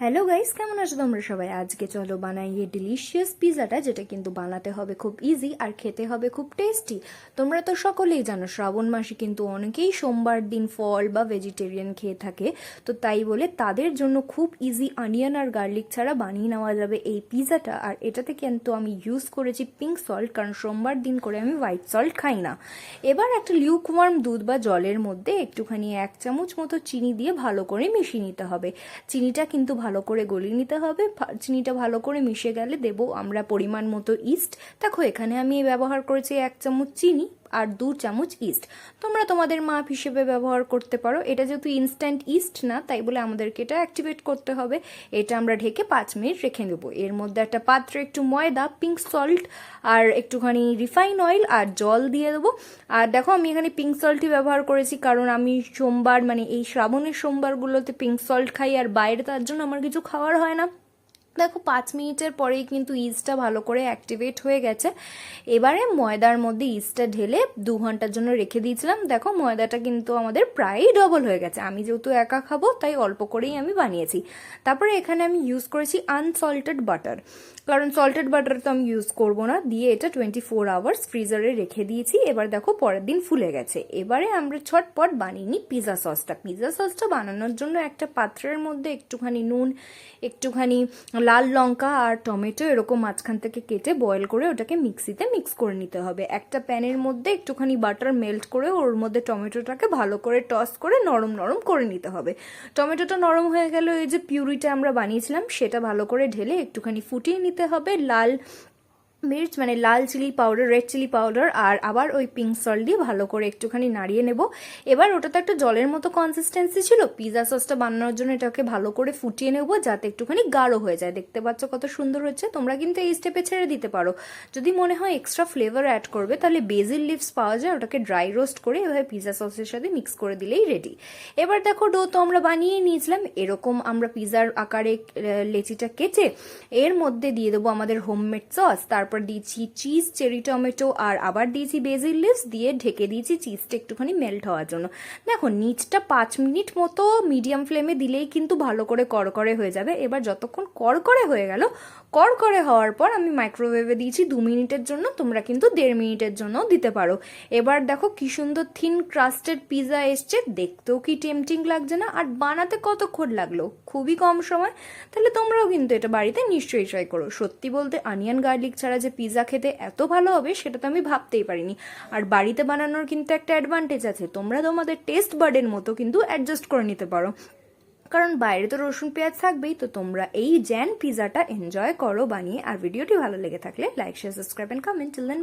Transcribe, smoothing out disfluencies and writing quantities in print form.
Hello guys, কেমন আছো তোমরা সবাই? আজকে চলো বানাই এই ডিলিশিয়াস পিজাটা, যেটা কিন্তু বানাতে হবে খুব ইজি আর খেতে হবে খুব টেস্টি। তোমরা তো সকলেই জানো শ্রাবণ মাসে কিন্তু অনেকেই সোমবার দিন ফল বা ভেজিটেরিয়ান খেয়ে থাকে। তো তাই বলে তাদের জন্য খুব ইজি অনিয়ন আর গার্লিক ছাড়া বানিয়ে নেওয়া যাবে এই পিজাটা। আর এটাতে কিন্তু আমি ইউজ করেছি পিঙ্ক সল্ট, কারণ সোমবার দিন করে আমি হোয়াইট সল্ট খাই না। এবার একটা লিউকওয়ার্ম দুধ বা জলের মধ্যে একটুখানি 1 চামচ মতো চিনি দিয়ে ভালো করে মিশিয়ে নিতে হবে। চিনিটা কিন্তু ভালো করে গলিয়ে নিতে হবে। চিনিটা ভালো করে মিশে গেলে দেবো আমরা পরিমাণ মতো ইস্ট। দেখো এখানে আমি ব্যবহার করেছি 1 চামচ চিনি আর 2 চামচ ইস্ট। তোমরা তোমাদের মাপ হিসেবে ব্যবহার করতে পারো। এটা যেহেতু ইনস্ট্যান্ট ইস্ট না, তাই বলে আমাদেরকে এটা অ্যাক্টিভেট করতে হবে। এটা আমরা ঢেকে 5 মিনিট রেখে দেবো। এর মধ্যে একটা পাত্রে একটু ময়দা, পিঙ্ক সল্ট আর একটুখানি রিফাইন অয়েল আর জল দিয়ে দেবো। আর দেখো আমি এখানে পিঙ্ক সল্টই ব্যবহার করেছি, কারণ আমি সোমবার মানে এই শ্রাবণের সোমবারগুলোতে পিঙ্ক সল্ট খাই, আর বাইরে তার জন্য আমার কিছু খাওয়ার হয় না। দেখো 5 মিনিটের পরেই কিন্তু ইস্টটা ভালো করে অ্যাক্টিভেট হয়ে গেছে। এবারে ময়দার মধ্যে ইস্টটা ঢেলে 2 ঘন্টার জন্য রেখে দিয়েছিলাম। দেখো ময়দাটা কিন্তু আমাদের প্রায়ই ডবল হয়ে গেছে। আমি যেহেতু একা খাবো তাই অল্প করেই আমি বানিয়েছি। তারপরে এখানে আমি ইউজ করেছি আনসল্টেড বাটার, কারণ সল্টেড বাটার তো আমি ইউজ করবো না। দিয়ে এটা 24 আওয়ার্স ফ্রিজারে রেখে দিয়েছি। এবার দেখো পরের দিন ফুলে গেছে। এবারে আমরা ছটপট বানিয়ে নিই পিৎজা সসটা। পিৎজা সসটা বানানোর জন্য একটা পাত্রের মধ্যে একটুখানি নুন, একটুখানি লাল লঙ্কা আর টমেটো এরকম মাঝখান থেকে কেটে বয়েল করে ওটাকে মিক্সিতে মিক্স করে নিতে হবে। একটা প্যানের মধ্যে একটুখানি বাটার মেল্ট করে ওর মধ্যে টমেটোটাকে ভালো করে টস করে নরম নরম করে নিতে হবে। টমেটোটা নরম হয়ে গেলে ওই যে পিউরিটা আমরা বানিয়েছিলাম সেটা ভালো করে ঢেলে একটুখানি ফুটিয়ে নিতে হবে। লাল মির্চ মানে লাল chilli powder, red chilli powder আর আবার ওই পিঙ্ক সল্ট দিয়ে ভালো করে একটুখানি নাড়িয়ে নেব। এবার ওটা তো একটা জলের মতো কনসিস্টেন্সি ছিল। পিৎজা সসটা বানানোর জন্য এটাকে ভালো করে ফুটিয়ে নেব যাতে একটুখানি গাঢ় হয়ে যায়। দেখতে পাচ্ছ কত সুন্দর হচ্ছে। তোমরা কিন্তু এই স্টেপে ছেড়ে দিতে পারো। যদি মনে হয় এক্সট্রা ফ্লেভার অ্যাড করবে তাহলে বেজিল লিভস পাওয়া যায়, ওটাকে ড্রাই রোস্ট করে এভাবে পিৎজা সসের সাথে মিক্স করে দিলেই রেডি। এবার দেখো ডো তো আমরা বানিয়ে নিয়েছিলাম। এরকম আমরা পিৎজার আকারে লেচিটা কেটে এর মধ্যে দিয়ে দেবো আমাদের হোমমেড সস। তারপর দিয়েছি চিজ, চেরি টমেটো আর আবার দিয়েছি বেজিল লিভস, দিয়ে ঢেকে দিয়েছি চিজটা একটুখানি মেল্ট হওয়ার জন্য। দেখো নিচটা 5 মিনিট মতো মিডিয়াম ফ্লেমে দিলেই কিন্তু ভালো করে কড়কড়ে হয়ে যাবে। এবার যতক্ষণ কড়কড়ে হয়ে গেল, কড়কড়ে হওয়ার পর আমি মাইক্রোওয়েভে দিয়েছি 2 মিনিটের জন্য। তোমরা কিন্তু 1.5 মিনিটের জন্য দিতে পারো। এবার দেখো কি সুন্দর থিন ক্রাস্টেড পিৎজা এসছে। দেখতেও কি টেম্পটিং লাগছে না? আর বানাতে কতক্ষণ লাগলো? খুবই কম সময়। তাহলে তোমরাও কিন্তু এটা বাড়িতে নিশ্চয়ই ট্রাই করো। সত্যি বলতে অনিয়ন গার্লিক ছাড়া যে পিৎজা খেতে এত ভালো হবে সেটা তো আমি ভাবতেই পারিনি। আর বাড়িতে বানানোর কিন্তু একটা অ্যাডভান্টেজ আছে, তোমরা তোমাদের টেস্ট বার্ডের মতো কিন্তু অ্যাডজাস্ট করে নিতে পারো। কারণ বাইরে তো রসুন পেঁয়াজ থাকবেই। তো তোমরা এই জ্যান পিৎজাটা এনজয় করো বানিয়ে। আর ভিডিওটি ভালো লেগে থাকলে like, share, subscribe and comment. Till then.